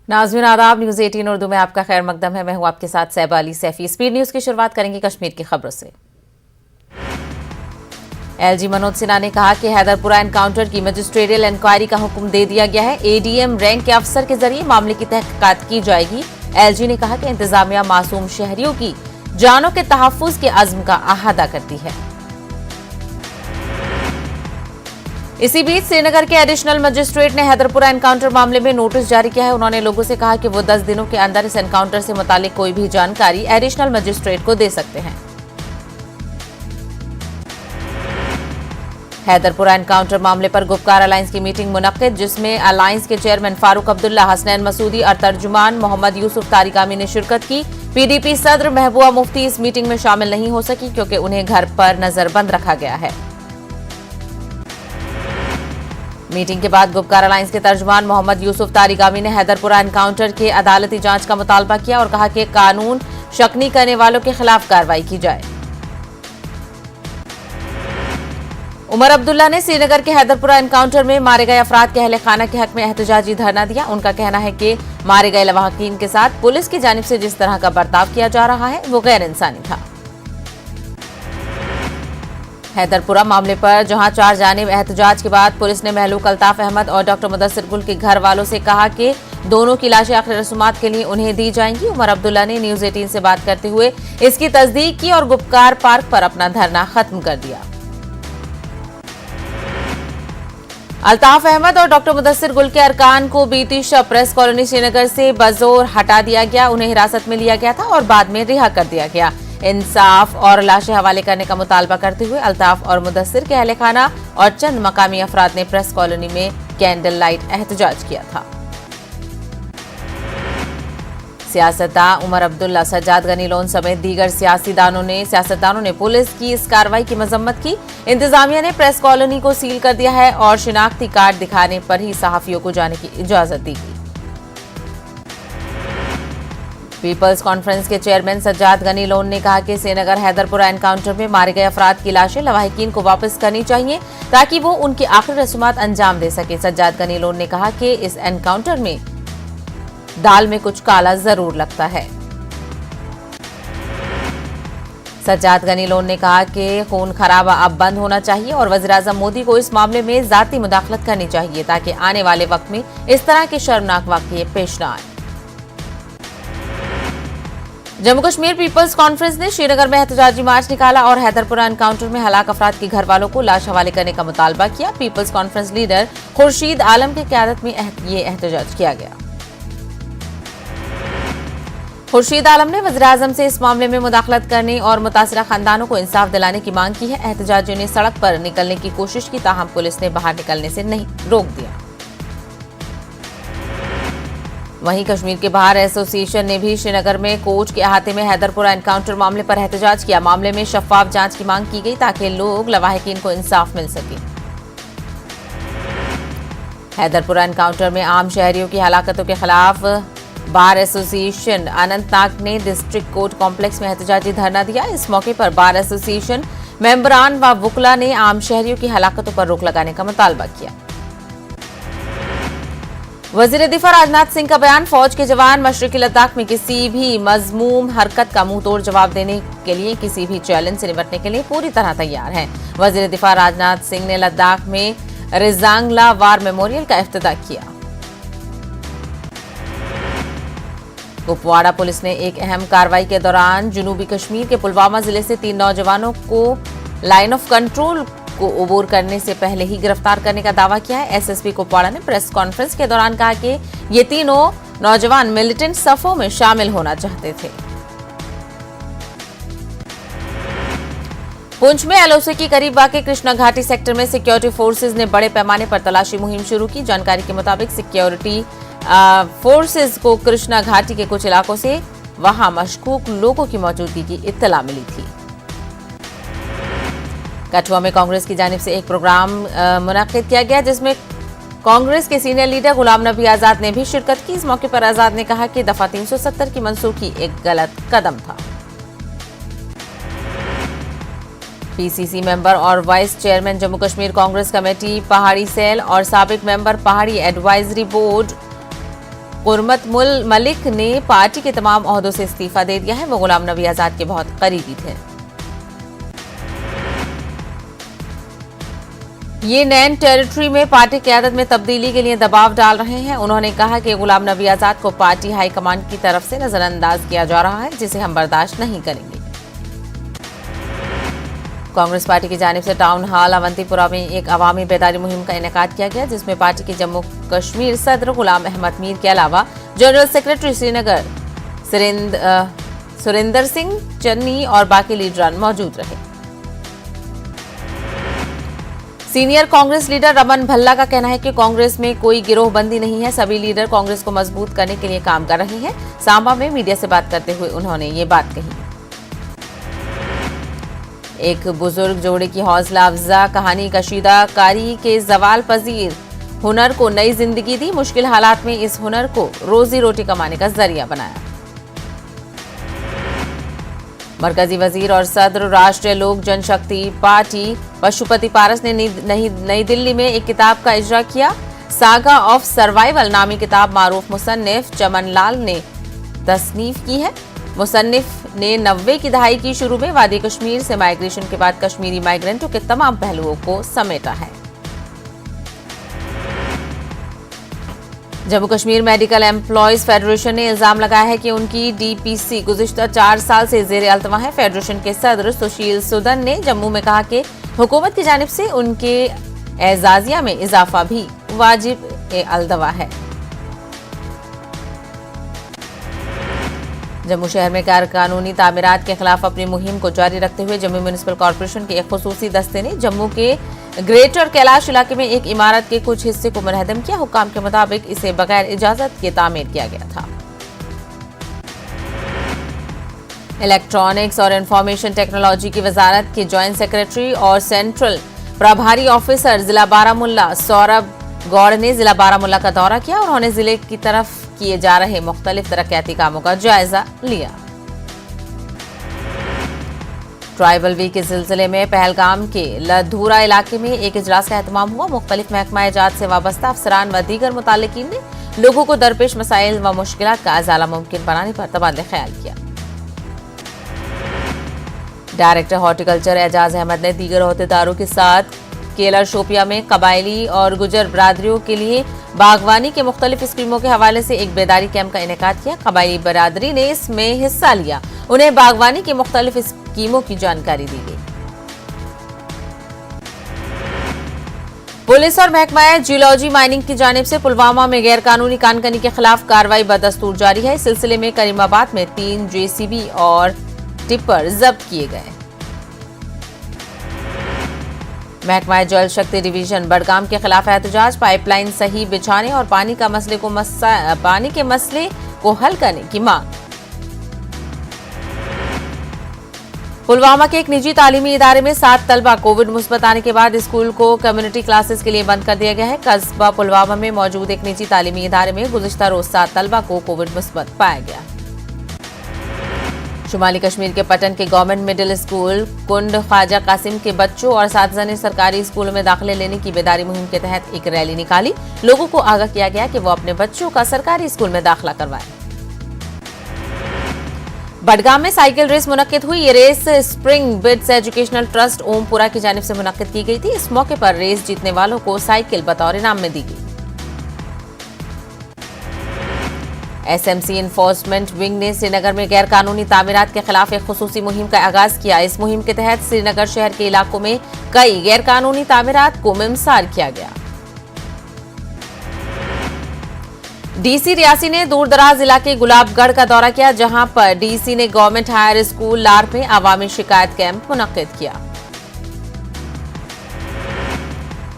नाज़रीन आदाब, न्यूज़ 18 उर्दू में आपका खैर मकदम है। मैं हूं आपके साथ सैबा अली सैफी। स्पीड न्यूज़ की शुरुआत करेंगे कश्मीर की खबरों से। एलजी मनोज सिन्हा ने कहा कि हैदरपुरा एनकाउंटर की मजिस्ट्रेरियल इंक्वायरी का हुक्म दे दिया गया है। एडीएम रैंक के अफसर के जरिए मामले की तहकीकात की जाएगी। एलजी ने कहा कि इंतजामिया मासूम शहरियों की जानों के तहफ्फुज के अज़्म का अहादा करती है। इसी बीच श्रीनगर के एडिशनल मजिस्ट्रेट ने हैदरपुरा एनकाउंटर मामले में नोटिस जारी किया है। उन्होंने लोगों से कहा कि वो 10 दिनों के अंदर इस एनकाउंटर से मुतालिक कोई भी जानकारी एडिशनल मजिस्ट्रेट को दे सकते हैं। हैदरपुरा एनकाउंटर मामले पर गुपकार अलायंस की मीटिंग मुनक्किद, जिसमें अलायंस के चेयरमैन फारूक अब्दुल्ला, हसनैन मसूदी और तर्जुमान मोहम्मद यूसुफ तारिगामी ने शिरकत की। पीडीपी सदर महबूबा मुफ्ती इस मीटिंग में शामिल नहीं हो सकी क्योंकि उन्हें घर पर नजरबंद रखा गया है। मीटिंग के बाद गुपकार अलायंस के तर्जुमान मोहम्मद यूसुफ तारिगामी ने हैदरपुरा एनकाउंटर के अदालती जांच का मुतालबा किया और कहा कि कानून शकनी करने वालों के खिलाफ कार्रवाई की जाए। उमर अब्दुल्ला ने श्रीनगर के हैदरपुरा एनकाउंटर में मारे गए अफराद के अहले खाना के हक में एहतजाजी धरना दिया। उनका कहना है कि मारे गए लवाहकीन के साथ पुलिस की जानिब से जिस तरह का बर्ताव किया जा रहा है वो गैर इंसानी था। हैदरपुरा मामले पर जहां 4 जानिब एहतजाज के बाद पुलिस ने महलूक अल्ताफ अहमद और डॉक्टर मुदस्सिर गुल के घर वालों से कहा कि दोनों की लाशें आखिरी रसूमात के लिए उन्हें दी जाएंगी। उमर अब्दुल्ला ने न्यूज़ 18 से बात करते हुए इसकी तस्दीक की और गुपकार पार्क पर अपना धरना खत्म कर दिया। अल्ताफ अहमद और डॉक्टर मुदस्सिर गुल के अरकान को बीती शब प्रेस कॉलोनी श्रीनगर से बजोर हटा दिया गया। उन्हें हिरासत में लिया गया था और बाद में रिहा कर दिया गया। इंसाफ और लाशें हवाले करने का मुतालबा करते हुए अल्ताफ और मुदस्सिर के अहले खाना और चंद मकामी अफराद ने प्रेस कॉलोनी में कैंडल लाइट एहतजाज किया था। सियासतदान उमर अब्दुल्ला, सज्जाद गनी लोन समेत दीगर सियासतदानों ने पुलिस की इस कार्रवाई की मजम्मत की। इंतजामिया ने प्रेस कॉलोनी को सील कर दिया है और शिनाख्ती कार्ड दिखाने पर ही सहाफियों को जाने की इजाजत दी गई। पीपल्स कॉन्फ्रेंस के चेयरमैन सज्जाद गनी लोन ने कहा कि श्रीनगर हैदरपुरा एनकाउंटर में मारे गए अफराद की लाशें लवाहिकीन को वापस करनी चाहिए ताकि वो उनकी आखिरी रसूमात अंजाम दे सके। सज्जाद गनी लोन ने कहा कि इस एनकाउंटर में दाल में कुछ काला जरूर लगता है। सज्जाद गनी लोन ने कहा कि खून खराबा अब बंद होना चाहिए और वज़ीर-ए-आज़म मोदी को इस मामले में जाती मुदाखलत करनी चाहिए ताकि आने वाले वक्त में इस तरह के शर्मनाक वाक़ये पेश न आए। जम्मू कश्मीर पीपल्स कॉन्फ्रेंस ने श्रीनगर में एहतजाजी मार्च निकाला और हैदरपुरा एनकाउंटर में हलाक अफराद के घर वालों को लाश हवाले करने का मुतालबा किया। Peoples conference leader Khurshid Alam की क़यादत में ये एहतजाज किया गया। खुर्शीद आलम ने वज़ीर-ए-आज़म से इस मामले में मुदाखलत करने और मुतासिरा खानदानों को इंसाफ दिलाने की मांग की है। एहतजाजियों ने सड़क पर निकलने की कोशिश की, ताहम पुलिस ने बाहर निकलने से नहीं रोक दिया। वहीं कश्मीर के बाहर एसोसिएशन ने भी श्रीनगर में कोच के अहाते में हैदरपुरा एनकाउंटर मामले पर एहतजाज किया। मामले में शफाफ जांच की मांग की गई ताकि लोग लवाहिकीन को इंसाफ मिल सके। हैदरपुरा एनकाउंटर में आम शहरियों की हलाकतों के खिलाफ बार एसोसिएशन अनंतनाग ने डिस्ट्रिक्ट कोर्ट कॉम्प्लेक्स में एहतजाजी धरना दिया। इस मौके पर बार एसोसिएशन मेंबरान व वुकला ने आम शहरियों की हलाकतों पर रोक लगाने का मुतालबा किया। वजीर दिफा राजनाथ सिंह का बयान, फौज के जवान मशरकी लद्दाख में किसी भी मजमूम हरकत का मुंह तोड़ जवाब देने के लिए, किसी भी चैलेंज से निपटने के लिए पूरी तरह तैयार हैं। वजीर दिफा राजनाथ सिंह ने लद्दाख में रिजांगला वार मेमोरियल का इफ्तिताह किया। कुपवाड़ा पुलिस ने एक अहम कार्रवाई के दौरान जनूबी कश्मीर के पुलवामा जिले से 3 नौजवानों को लाइन ऑफ कंट्रोल को अबूर करने से पहले ही गिरफ्तार करने का दावा किया है। एसएसपी कुपवाड़ा ने प्रेस कॉन्फ्रेंस के दौरान कहा कि ये तीनों नौजवान मिलिटेंट सफों में शामिल होना चाहते थे। पुंछ में एलओसी के करीब वाक़े कृष्णा घाटी सेक्टर में सिक्योरिटी फोर्सेज ने बड़े पैमाने पर तलाशी मुहिम शुरू की। जानकारी के मुताबिक सिक्योरिटी फोर्सेज को कृष्णा घाटी के कुछ इलाकों से वहां मशकूक लोगों की मौजूदगी की इत्तला मिली थी। कठुआ में कांग्रेस की जानिब से एक प्रोग्राम मुनक्किद किया गया जिसमें कांग्रेस के सीनियर लीडर गुलाम नबी आजाद ने भी शिरकत की। इस मौके पर आजाद ने कहा कि दफा 370 की मनसूखी एक गलत कदम था। पीसीसी मेंबर और vice chairman Jammu Kashmir Congress committee पहाड़ी सेल और साबिक मेंबर पहाड़ी एडवाइजरी बोर्ड कुरमत मलिक ने पार्टी के तमाम ओहदों से इस्तीफा दे दिया है। वो गुलाम नबी आजाद के बहुत करीबी थे। ये नैन टेरिटरी में पार्टी क़यादत में तब्दीली के लिए दबाव डाल रहे हैं। उन्होंने कहा कि गुलाम नबी आजाद को पार्टी हाईकमान की तरफ से नजरअंदाज किया जा रहा है, जिसे हम बर्दाश्त नहीं करेंगे। कांग्रेस पार्टी की जानिब से टाउन हॉल अवंतीपुरा में एक अवामी बेदारी मुहिम का इनेकाद किया गया, जिसमें पार्टी के जम्मू कश्मीर सदर गुलाम अहमद मीर के अलावा जनरल सेक्रेटरी श्रीनगर सुरेंद्र सिंह चन्नी और बाकी लीडरान मौजूद रहे। सीनियर कांग्रेस लीडर रमन भल्ला का कहना है कि कांग्रेस में कोई गिरोहबंदी नहीं है, सभी लीडर कांग्रेस को मजबूत करने के लिए काम कर रहे हैं। सांबा में मीडिया से बात करते हुए उन्होंने ये बात कही। एक बुजुर्ग जोड़े की हौसला अफजा कहानी कशीदाकारी के जवाल पजीर हुनर को नई जिंदगी दी। मुश्किल हालात में इस हुनर को रोजी रोटी कमाने का जरिया बनाया। मरकजी वजीर और सदर राष्ट्रीय लोक जनशक्ति पार्टी पशुपति पारस ने नई दिल्ली में एक किताब का इजरा किया। सागा ऑफ सर्वाइवल नामी किताब मारूफ मुसन्निफ चमन लाल ने तसनीफ की है। मुसन्निफ ने 90 की दहाई की शुरू में वादी कश्मीर से माइग्रेशन के बाद कश्मीरी माइग्रेंटों के तमाम पहलुओं को समेटा है। Jammu Kashmir medical employees federation ने इल्जाम लगाया है कि उनकी डीपीसी गुज़िश्ता 4 साल से जेर अल्तवा है। फेडरेशन के सदर सुशील सुदन ने जम्मू में कहा कि हुकूमत की जानिब से उनके एजाजिया में इजाफा भी वाजिब अल्तवा है। जम्मू शहर में गैर कानूनी तामीरात के खिलाफ अपनी मुहिम को जारी रखते हुए जम्मू म्युनिसिपल कॉर्पोरेशन के एक खुसूसी दस्ते ने जम्मू के ग्रेटर कैलाश इलाके में एक इमारत के कुछ हिस्से को मुनहदम किया। हुक्काम के मुताबिक इसे बगैर इजाजत के तामीर किया गया था। इलेक्ट्रॉनिक्स और इंफॉर्मेशन टेक्नोलॉजी की वजारत के जॉइंट सेक्रेटरी और सेंट्रल प्रभारी ऑफिसर जिला बारामुल्ला सौरभ गौड़ ने जिला बारामुल्ला का दौरा किया। उन्होंने जिले की तरफ किए जा रहे मुख्तलिफ तरक्याती कामों का जायजा लिया। ट्राइबल वीक के सिलसिले में पहलगाम के लधूरा इलाके में एक इजलास का एहतमाम हुआ। मुख्तलिफ महकमा एजाज से वाबस्ता अफसरान व दीगर मुतालिकीन ने लोगों को दरपेश मसाइल व मुश्किलात का अजाला मुमकिन बनाने पर तबादले ख्याल किया। डायरेक्टर हॉर्टिकल्चर एजाज अहमद ने दीगर अहदेदारों के साथ केलर शोपिया में कबायली और गुजर बरादरियों के लिए बागवानी के मुख्तलिफ स्कीमों के हवाले से एक बेदारी कैंप का इनेकाद किया। कबायली बरादरी ने इसमें हिस्सा लिया। उन्हें बागवानी की मुख्तलिफ स्कीमों की जानकारी दी गई। पुलिस और महकमा जियोलॉजी माइनिंग की जानिब से पुलवामा में गैर कानूनी कानकनी के खिलाफ कार्रवाई बदस्तूर जारी है। इस सिलसिले में करीमाबाद में 3 जेसीबी और टिप्पर जब्त किए गए। महकमा जल शक्ति डिवीजन बडगाम के खिलाफ एहतजाज, पाइपलाइन सही बिछाने और पानी के मसले को हल करने की मांग। पुलवामा के एक निजी तालीमी इदारे में 7 तलबा कोविड मुस्बत आने के बाद स्कूल को कम्युनिटी क्लासेस के लिए बंद कर दिया गया है। कस्बा पुलवामा में मौजूद एक निजी तालीमी इदारे में गुज़िश्ता रोज 7 तलबा को कोविड मुस्बत पाया गया। शुमाली कश्मीर के पटन के गवर्नमेंट मिडिल स्कूल कुंड ख्वाजा कासिम के बच्चों और साथियों ने सरकारी स्कूलों में दाखिले लेने की बेदारी मुहिम के तहत एक रैली निकाली। लोगों को आगाह किया गया कि वो अपने बच्चों का सरकारी स्कूल में दाखिला करवाएं। बडगाम में साइकिल रेस मुनक्किद हुई। ये race spring bits educational trust Ompura की जानिब से मुनक्किद की गई थी। इस मौके पर रेस जीतने वालों को साइकिल बतौर इनाम में दी गई। एसएमसी इन्फोर्समेंट विंग ने श्रीनगर में गैर कानूनी तामीरात के खिलाफ एक खुसूसी मुहिम का आगाज किया। इस मुहिम के तहत श्रीनगर शहर के इलाकों में कई गैर कानूनी तामीरात को मिमसार किया गया। डीसी रियासी ने दूरदराज इलाके गुलाबगढ़ का दौरा किया, जहां पर डीसी ने गवर्नमेंट हायर स्कूल लार में आवामी शिकायत कैंप मुनक्किद किया।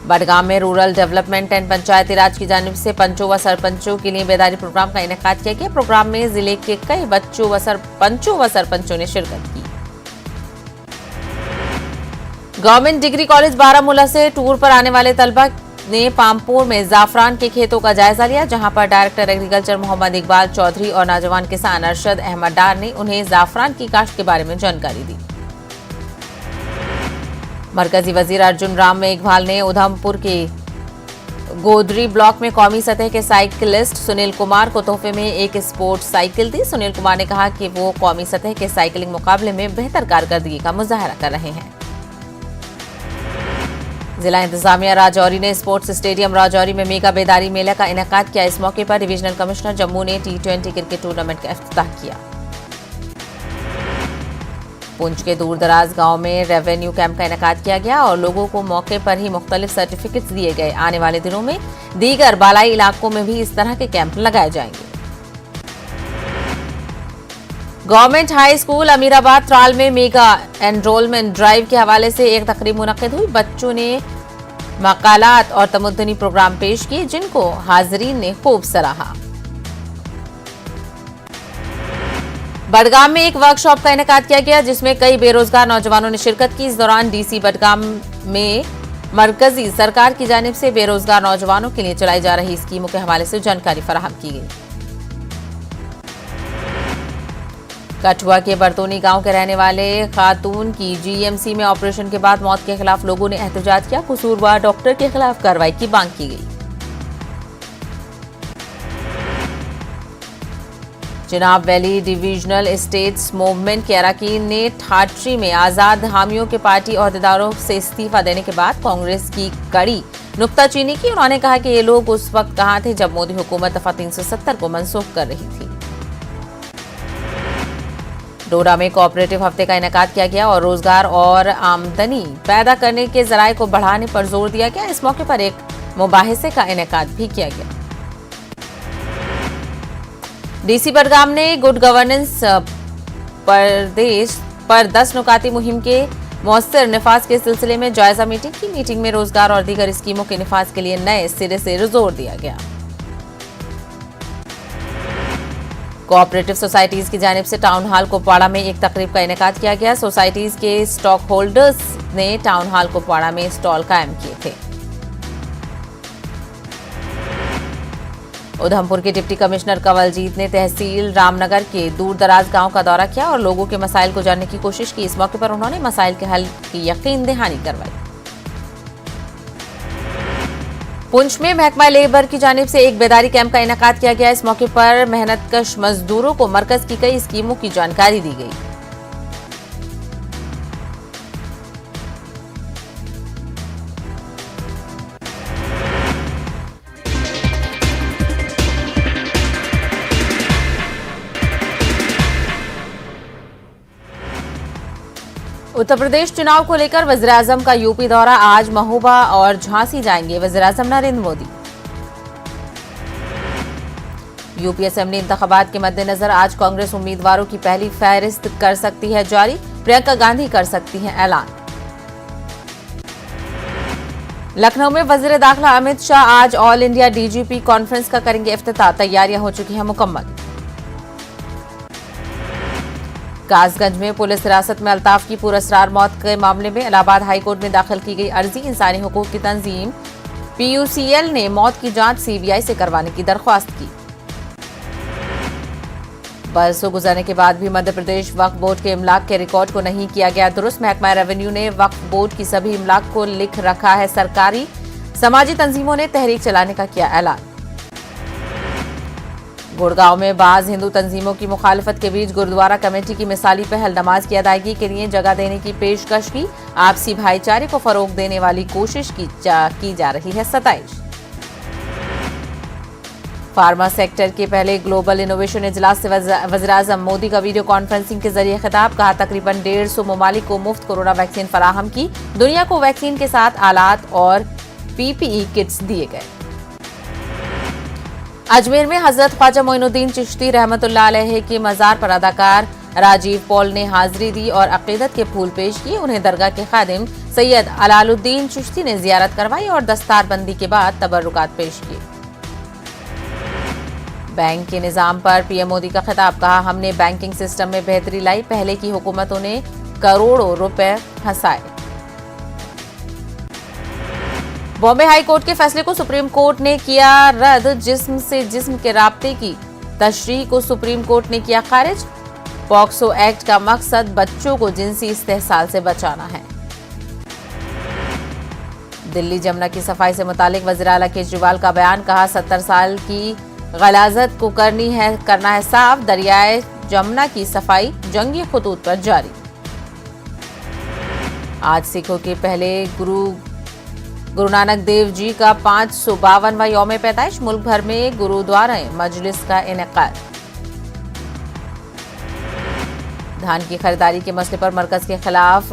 बडगाम में रूरल डेवलपमेंट एंड पंचायती राज की जानिब से पंचों व सरपंचों के लिए बेदारी प्रोग्राम का इनेकाद किया गया। प्रोग्राम में जिले के कई बच्चों व सरपंचों ने शिरकत की। गवर्नमेंट डिग्री कॉलेज बारामूला से टूर पर आने वाले तलबा ने पामपुर में जाफरान के खेतों का जायजा लिया, जहां पर डायरेक्टर एग्रीकल्चर मोहम्मद इकबाल चौधरी और नौजवान किसान अरशद अहमद डार ने उन्हें जाफरान की काश्त के बारे में जानकारी दी। मरकजी वजीर अर्जुन राम मेघवाल ने उधमपुर के गोदरी ब्लॉक में कौमी सतह के साइकिलिस्ट सुनील कुमार को तोहफे में एक स्पोर्ट्स साइकिल दी। सुनील कुमार ने कहा कि वो कौमी सतह के साइकिलिंग मुकाबले में बेहतर कारकर्दगी का मुजाहरा कर रहे हैं। जिला इंतजामिया राजौरी ने स्पोर्ट्स स्टेडियम राजौरी में मेगा बेदारी मेला का इनेकाद किया। इस मौके पर डिविजनल कमिश्नर जम्मू ने T20 क्रिकेट टूर्नामेंट का इफ्तिताह किया। पुंछ के दूर दराज गांव में रेवेन्यू कैंप का इनेकाद किया गया और लोगों को मौके पर ही मुख्तलिफ सर्टिफिकेट्स दिए गए। आने वाले दिनों में दीगर बालाई इलाकों में भी इस तरह के कैंप लगाए जाएंगे। Government high school Amirabad Tral में मेगा एनरोलमेंट ड्राइव के हवाले से एक तकरीब मुनक्किद हुई। बच्चों ने मकालात और तमद्दुनी प्रोग्राम पेश किए जिनको हाजरीन ने खूब सराहा। बडगाम में एक वर्कशॉप का इनेकाद किया गया जिसमें कई बेरोजगार नौजवानों ने शिरकत की। इस दौरान डीसी बडगाम में मरकजी सरकार की जानिब से बेरोजगार नौजवानों के लिए चलाई जा रही स्कीमों के हवाले से जानकारी फराहम की गई। कठुआ के बरतोनी गांव के रहने वाले खातून की जीएमसी में ऑपरेशन के बाद मौत के खिलाफ लोगों ने एहतजाज किया। कसूरवार डॉक्टर के खिलाफ कार्रवाई की मांग की गई। Chenab valley divisional states movement के अरकान ने ठाठरी में आजाद हामियों के पार्टी अहदेदारों से इस्तीफा देने के बाद कांग्रेस की कड़ी नुक्ताचीनी की। उन्होंने कहा कि ये लोग उस वक्त कहां थे जब मोदी हुकूमत दफा 370 को मनसूख कर रही थी। डोडा में कोऑपरेटिव हफ्ते का इनेकाद किया गया और रोजगार और आमदनी पैदा करने के जराये को बढ़ाने पर जोर दिया गया। इस मौके पर एक मुबाहिसे का इनेकाद भी किया गया। डीसी बडगाम ने गुड गवर्नेंस प्रदेश पर 10 नुकाती मुहिम के मौसर निफाज के सिलसिले में जायजा मीटिंग की। मीटिंग में रोजगार और दीगर स्कीमों के निफाज के लिए नए सिरे से जोर दिया गया। कोऑपरेटिव सोसाइटीज की जानिब से टाउन हॉल कुपवाड़ा में एक तकरीब का इनेकाद किया गया। सोसाइटीज के स्टॉक होल्डर्स ने टाउन हॉल कुपवाड़ा में स्टॉल कायम किए थे। उधमपुर के डिप्टी कमिश्नर कंवलजीत ने तहसील रामनगर के दूर दराज गांव का दौरा किया और लोगों के मसाइल को जानने की कोशिश की। इस मौके पर उन्होंने मसाइल के हल की यकीन दहानी करवाई। पुंछ में महकमा लेबर की जानिब से एक बेदारी कैंप का इनेकाद किया गया। इस मौके पर मेहनतकश मजदूरों को मरकज की कई स्कीमों की जानकारी दी गई। उत्तर प्रदेश चुनाव को लेकर वज़ीर-ए-आज़म का यूपी दौरा। आज महोबा और झांसी जाएंगे वज़ीर-ए-आज़म नरेंद्र मोदी। यूपी असेंबली इंतखाबात के मद्देनजर आज कांग्रेस उम्मीदवारों की पहली फहरिस्त कर सकती है जारी। प्रियंका गांधी कर सकती हैं ऐलान। लखनऊ में वज़ीर दाखिला अमित शाह आज ऑल इंडिया डीजीपी कॉन्फ्रेंस का करेंगे इफ्तिताह। तैयारियां हो चुकी हैं मुकम्मल। कासगंज में पुलिस हिरासत में अल्ताफ की पुरअसरार मौत के मामले में इलाहाबाद हाईकोर्ट में दाखिल की गई अर्जी। इंसानी हुकूक की तंजीम PUCL ने मौत की जांच CBI से करवाने की दरख्वास्त की। बरसों गुजरने के बाद भी मध्य प्रदेश वक्फ बोर्ड के इमलाक के रिकॉर्ड को नहीं किया गया दुरुस्त। महकमा रेवेन्यू ने वक्फ बोर्ड की सभी इमलाक को लिख रखा है सरकारी। समाजी तंजीमों ने तहरीक चलाने का किया ऐलान। गुड़गांव में बाज हिंदू तंजीमों की मुखालफत के बीच गुरुद्वारा कमेटी की मिसाली पहल नमाज की अदायगी के लिए जगह देने की पेशकश की। आपसी भाईचारे को फरोग देने वाली कोशिश की जा रही है सताइश। फार्मा सेक्टर के पहले ग्लोबल इनोवेशन इजलास से वज़ीर-ए-आज़म मोदी का वीडियो कॉन्फ्रेंसिंग के जरिए खिताब। कहा तकरीबन 150 ममालिक को मुफ्त कोरोना वैक्सीन फराहम की। दुनिया को वैक्सीन के साथ आलात और PPE किट्स दिए गए। अजमेर में हजरत ख्वाजा मोइनुद्दीन चिश्ती रहमतुल्लाह अलैह के मजार पर अदाकार राजीव पॉल ने हाजिरी दी और अकीदत के फूल पेश किए। उन्हें दरगाह के खादिम सैयद अलालुद्दीन चिश्ती ने जियारत करवाई और दस्तारबंदी के बाद तबर्रुकात पेश किए। बैंक के निजाम पर PM मोदी का खिताब। कहा हमने बैंकिंग सिस्टम में बेहतरी लाई। पहले की हुकूमतों ने करोड़ों रुपए फंसाए। बॉम्बे हाई कोर्ट के फैसले को सुप्रीम कोर्ट ने किया रद्द। जिस्म से जिस्म के राब्ते की तशरीह को सुप्रीम कोर्ट ने किया खारिज। पॉक्सो एक्ट का मकसद बच्चों को जिनसी इस्तेहसाल से बचाना है। दिल्ली जमुना की सफाई से मुतालिक वज़ीर आला केजरीवाल का बयान, कहा 70 साल की गलाजत को करना है साफ, दरियाए जमुना की सफाई जंगी खतूत पर जारी। आज सिखों के पहले गुरु नानक देव जी का 552वां यौम पैदाइश, मुल्क भर में गुरुद्वारा मजलिस का इनेकाद। धान की खरीदारी के मसले पर मरकज के खिलाफ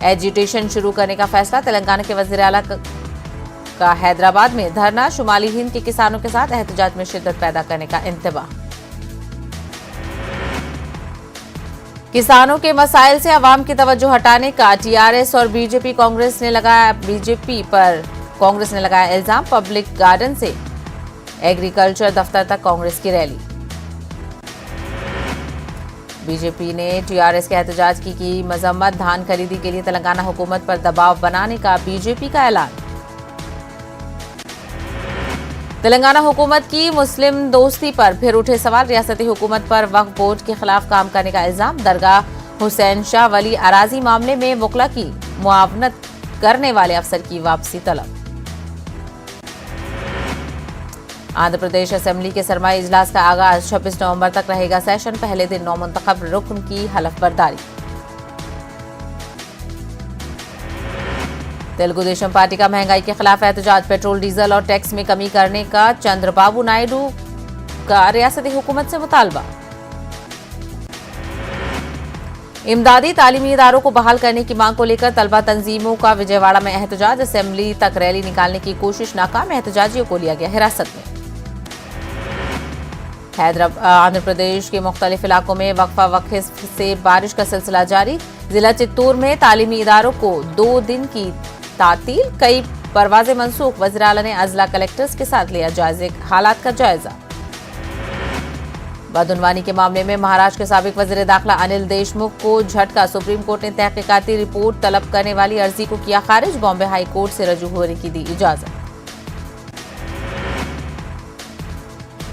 एजिटेशन शुरू करने का फैसला, तेलंगाना के वज़ीर आला का हैदराबाद में धरना, शुमाली हिंद के किसानों के साथ एहतजाज में शिद्दत पैदा करने का इंतबाह। किसानों के मसाइल से अवाम की तवज्जो हटाने का टीआरएस और बीजेपी पर कांग्रेस ने लगाया इल्जाम, पब्लिक गार्डन से एग्रीकल्चर दफ्तर तक कांग्रेस की रैली। बीजेपी ने टीआरएस के एहतजाज की मजम्मत, धान खरीदी के लिए तेलंगाना हुकूमत पर दबाव बनाने का बीजेपी का ऐलान। तेलंगाना हुकूमत की मुस्लिम दोस्ती पर फिर उठे सवाल, रियासती हुकूमत पर वक्फ बोर्ड के खिलाफ काम करने का इल्जाम, दरगाह हुसैन शाह वली अराजी मामले में वकला की मुआवनत करने वाले अफसर की वापसी तलब। आंध्र प्रदेश असेंबली के सरमाई इजलास का आगाज, 26 नवंबर तक रहेगा सेशन, पहले दिन नौमुंतखब रुकन की हलफ बर्दारी। तेलुगु देशम पार्टी का महंगाई के खिलाफ एहतजाज, पेट्रोल डीजल और टैक्स में कमी करने का चंद्रबाबू नायडू का रियासती हुकूमत से मुतालबा। इमदादी तालीमी इदारों को बहाल करने की मांग को लेकर तलबा तंजीमों का विजयवाड़ा में एहतजाज, असेंबली तक रैली निकालने की कोशिश नाकाम, एहतजाजियों को लिया गया हिरासत में। आंध्र प्रदेश के मुख्तलिफ इलाकों में वक्फा वक्फे से बारिश का सिलसिला जारी, जिला चित्तूर में तालीमी इदारों को 2 दिन की तातील, कई परवाजें मनसूख, वज़ीर आला ने अजला कलेक्टर्स के साथ लिया हालात का जायजा। बदउनवानी के मामले में महाराष्ट्र के साबिक वज़ीर दाखिला अनिल देशमुख को झटका, सुप्रीम कोर्ट ने तहकीकाती रिपोर्ट तलब करने वाली अर्जी को किया खारिज, बॉम्बे हाई कोर्ट से रजू होने की दी इजाजत।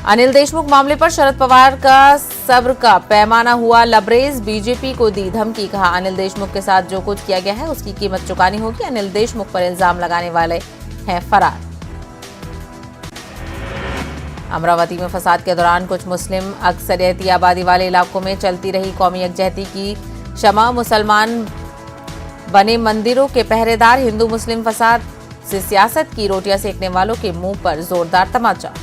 अनिल देशमुख मामले पर शरद पवार का सब्र का पैमाना हुआ लबरेज, बीजेपी को दी धमकी, कहा अनिल देशमुख के साथ जो कुछ किया गया है उसकी कीमत चुकानी होगी, अनिल देशमुख पर इल्जाम लगाने वाले हैं फरार। अमरावती में फसाद के दौरान कुछ मुस्लिम अक्सरियती आबादी वाले इलाकों में चलती रही कौमी यकजहती की शमा, मुसलमान बने मंदिरों के पहरेदार, हिंदू मुस्लिम फसाद से सियासत की रोटियां सेकने वालों के मुंह पर जोरदार तमाचा।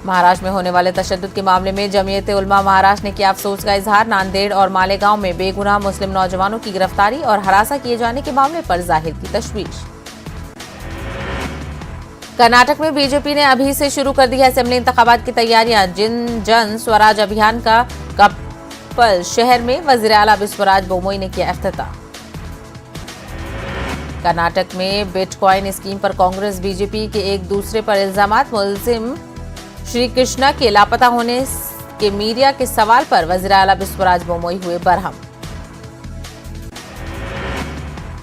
महाराष्ट्र में होने वाले तशद्दुद के मामले में जमीयत उलमा महाराष्ट्र ने किया अफसोस का इजहार, नांदेड़ और मालेगांव में बेगुनाह मुस्लिम नौजवानों की गिरफ्तारी और हरासा किए जाने के मामले पर जाहिर की तशवीश। कर्नाटक में बीजेपी ने अभी से शुरू कर दी है असेंबली इंतखाबात की तैयारियां, जन स्वराज अभियान का कपल शहर में वज़ीर आला विश्वराज बोमोई ने किया इफ्तिताह। कर्नाटक में बिटकॉइन स्कीम पर कांग्रेस बीजेपी के एक दूसरे पर इल्जामात, मुलजिम श्री कृष्णा के लापता होने के मीडिया के सवाल पर वज़ीर आला विश्वराज बोमोई हुए बरहम।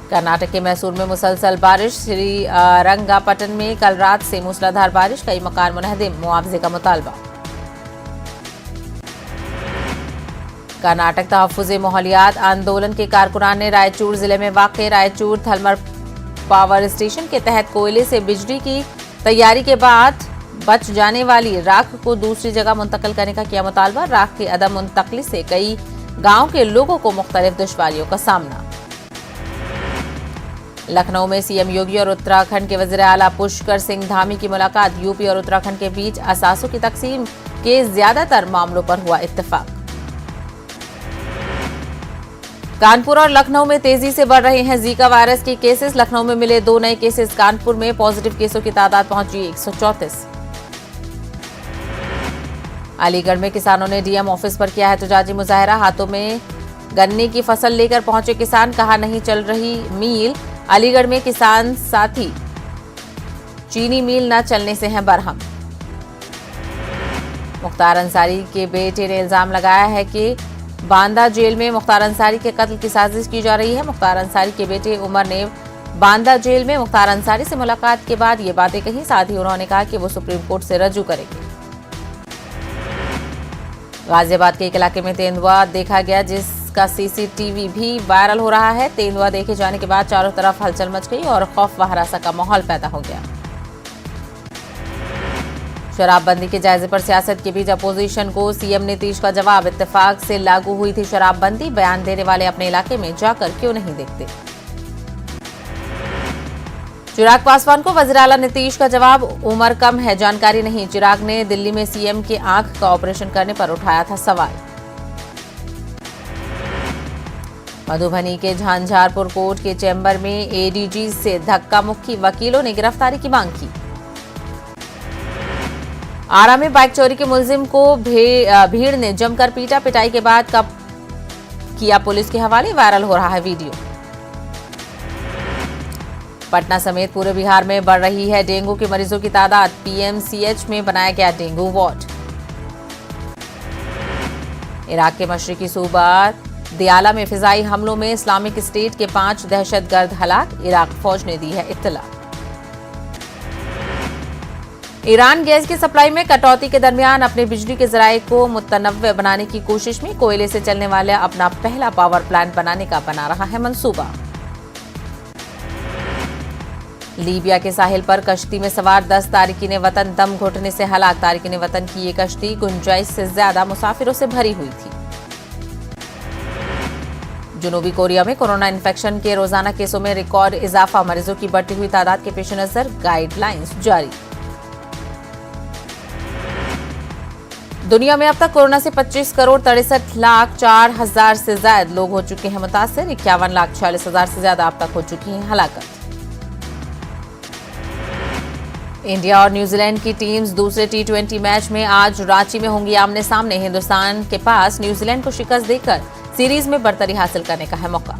कर्नाटक के मैसूर में मुसलसल बारिश, श्री रंगापटन में कल रात से मूसलाधार बारिश, कई मकान मुनहदिम, मुआवजे का मुतालबा। कर्नाटक तहफ्फुज़े माहौलियात आंदोलन के कारकुनान ने रायचूर जिले में वाक़े रायचूर थर्मल पावर स्टेशन के तहत कोयले से बिजली की तैयारी के बाद बच जाने वाली राख को दूसरी जगह मुंतकिल करने का किया मुतालबा, राख की अदम मुंतकली से कई गांव के लोगों को मुख्तलिफ दुश्वारियों का सामना। लखनऊ में सीएम योगी और उत्तराखंड के वज़ीर आला पुष्कर सिंह धामी की मुलाकात, यूपी और उत्तराखंड के बीच असासों की तकसीम के ज्यादातर मामलों पर हुआ इत्तेफाक। कानपुर और लखनऊ में तेजी से बढ़ रहे हैं जीका वायरस के केसेस, लखनऊ में मिले 2 नए केसेस, कानपुर में पॉजिटिव केसों की तादाद पहुंची 134। अलीगढ़ में किसानों ने डीएम ऑफिस पर किया एहतजाजी मुजाहरा, हाथों में गन्ने की फसल लेकर पहुंचे किसान, कहा नहीं चल रही मील, अलीगढ़ में किसान साथी चीनी मिल न चलने से हैं बरहम। मुख्तार अंसारी के बेटे ने इल्जाम लगाया है कि बांदा जेल में मुख्तार अंसारी के कत्ल की साजिश की जा रही है। मुख्तार अंसारी के बेटे उमर ने बांदा जेल में मुख्तार अंसारी से मुलाकात के बाद ये बातें कही, साथ ही उन्होंने कहा कि वो सुप्रीम कोर्ट से रजू करेंगे। गाजियाबाद के एक इलाके में तेंदुआ देखा गया, का सीसीटीवी भी वायरल हो रहा है। तेंदुआ देखे जाने के बाद चारों तरफ हलचल मच गई और खौफ व हरासा का माहौल पैदा हो गया। शराबबंदी के जायजे पर सियासत के बीच अपोजिशन को सीएम नीतीश का जवाब। इत्तेफाक से लागू हुई थी शराबबंदी, बयान देने वाले अपने इलाके में जाकर क्यों नहीं देखते। चिराग पासवान को वज़ीर आला नीतीश का जवाब। उम्र कम है, जानकारी नहीं। चिराग ने दिल्ली में सीएम के आंख का ऑपरेशन करने पर उठाया था सवाल। मधुबनी के झांझारपुर कोर्ट के चैम्बर में एडीजी से धक्का मुक्की, वकीलों ने गिरफ्तारी की मांग की। आरा में बाइक चोरी के मुलजिम को भीड़ ने जमकर पीटा, पिटाई के बाद कब किया पुलिस के हवाले, वायरल हो रहा है वीडियो। पटना समेत पूरे बिहार में बढ़ रही है डेंगू के मरीजों की तादाद। पीएमसीएच में बनाया गया डेंगू वार्ड। इराक के मशरिकी सूबा दियाला में फिजाई हमलों में इस्लामिक स्टेट के 5 दहशतगर्द हलाक, इराक फौज ने दी है इत्तला। ईरान गैस की सप्लाई में कटौती के दरमियान अपने बिजली के जराये को मुतनव्वे बनाने की कोशिश में कोयले से चलने वाला अपना पहला पावर प्लांट बनाने का बना रहा है मंसूबा। लीबिया के साहिल पर कश्ती में सवार 10 तारिकीने वतन दम घुटने से हलाक। तारिकीने वतन की ये कश्ती गुंजाइश से ज्यादा मुसाफिरों से भरी हुई थी। जनूबी कोरिया में कोरोना इन्फेक्शन के रोजाना केसों में रिकॉर्ड इजाफा। मरीजों की बढ़ती हुई तादाद के पेश नजर गाइडलाइंस जारी। दुनिया में अब तक कोरोना से 25,63,04,000 से ज्यादा लोग हो चुके हैं मुतासिर। 51,46,000 से ज्यादा अब तक हो चुकी है हलाकत। इंडिया और न्यूजीलैंड की टीम्स दूसरे T20 मैच में आज रांची में होंगी आमने सामने। हिंदुस्तान के पास न्यूजीलैंड को शिकस्त देकर सीरीज में बर्तरी हासिल करने का है मौका।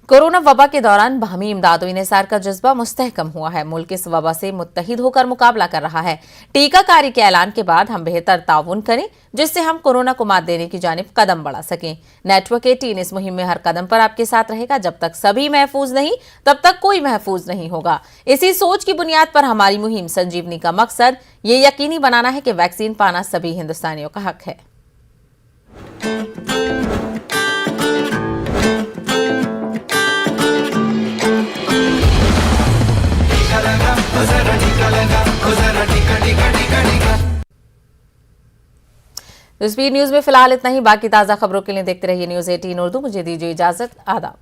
कोरोना वबा के दौरान बाहमी इमदाद व इन्हिसार का जज्बा मुस्तहकम हुआ है। मुल्क इस वबा से मुत्तहिद होकर मुकाबला कर रहा है। टीकाकारी के ऐलान के बाद हम बेहतर ताउन करें जिससे हम कोरोना को मात देने की जानिब कदम बढ़ा सकें। नेटवर्क 18 इस मुहिम में हर कदम पर आपके साथ रहेगा। जब तक सभी महफूज नहीं तब तक कोई महफूज नहीं होगा। इसी सोच की बुनियाद पर हमारी मुहिम संजीवनी का मकसद ये यकीनी बनाना है कि वैक्सीन पाना सभी हिंदुस्तानियों का हक है। स्पीड न्यूज में फिलहाल इतना ही। बाकी ताजा खबरों के लिए देखते रहिए न्यूज़ 18 उर्दू। मुझे दीजिए इजाजत। आदाब।